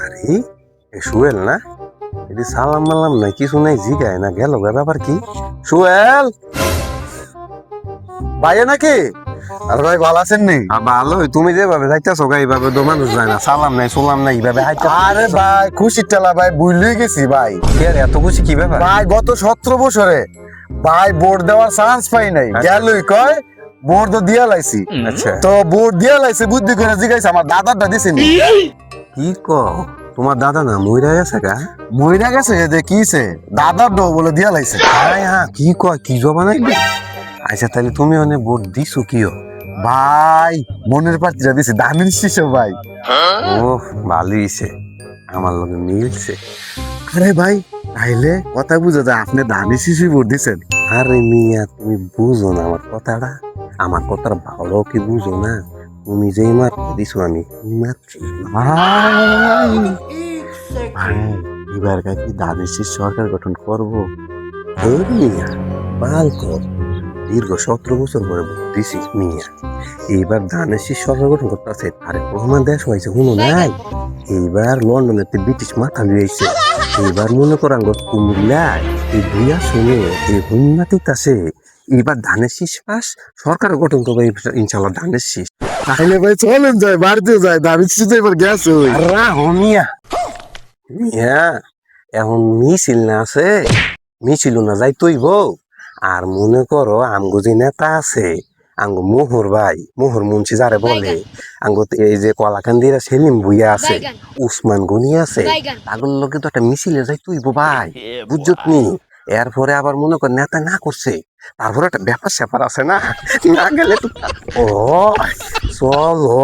আরে সুয়েল না, এটি সালাম মালাম নাই, কিছু নাই, জিগায় না, গেল গা ব্যাপার কি? সুয়েল ভাইয়া নাকি? আর ভাই ভালো আছেন নি? ভালো, তুমি যেভাবে যাইতেছো গা এইভাবে তো মানুষ যায় না, সালাম নাই সোলাম নাই এইভাবে হাইটা। আরে ভাই খুশির টেলা ভাই ভুলে গেছি ভাই। এত খুশি কি ব্যাপার? ভাই গত 17 বছরে ভাই ভোট দেওয়ার চান্স পাই নাই, গেলই কয় ভোট তো দিয়া লাইছি। আচ্ছা, তো ভোট দিয়া লাইছে বুদ্ধি করে জিগাইছে আমার দাদাটা দিছিনি। কি কও, তোমার দাদা না মইরা গেছে গা? মইরা গেছে যে কিছে দাদার ডো বলে দিয়া লাইছে। হ্যাঁ, কি কয়, কি জবা নাই? আচ্ছা তাহলে তুমি অনেক ভোট দিছো কিও? ভাই মনের পাত্রীরা দিছে দানের শিশু ভাই। ও ভালোই হইছে, আমার লগে মিলছে। আরে ভাই তাইলে কথা বুঝা যায় আপনি দানের শিশু ভোট দিছেন। আরে মিয়া তুমি বুঝো না আমার কথাটা, আমার কথার ভালো কি বুঝো না? তুমি যেই মাত্র দিছো আমি মাত্র ভাই এবার কি দানের শিশু সরকার গঠন করবো? মিয়া বাল কর, দীর্ঘ 17 বছর পরে ভোট দিছি মিয়া। এইবার ধানের শীষ সরকার গঠন করতেছে, আরে প্রমাণ দেশ হয়েছে শুনো নাই? এইবার লন্ডনেতে ব্রিটিশ মাথা লইছে, এইবার মনে করান কুমিল্লায় এই দুইয়া শুনে এই হুন্নাতিক আছে, এইবার ধানের শীষ পাস, সরকার গঠন করবে ইনশাল্লাহ ধানের শীষ। তাইলে ভাই চলেন যায় বাড়িতেও যায় দানের শিশু তো এবার গেছে ওই। মিয়া মিয়া এখন মিছিল না আছে, মিছিল না যাই তৈব। আর মনে করো আমগো যে নেতা আছে, আঙ্গো মোহর ভাই, মোহর মুন্সি যারে বলে, আঙ্গো এই যে কলাকান্দির সেলিম ভুইয়া আছে, উসমান গনি আছে, তাগুর লোকে তো একটা মিছিলে যাই তৈব ভাই, বুঝছত নি? এরপরে আবার মনে কর নেতা না করছে, তারপরে একটা ব্যাপার স্যাপার আছে না, না গেলে তো ও চলো।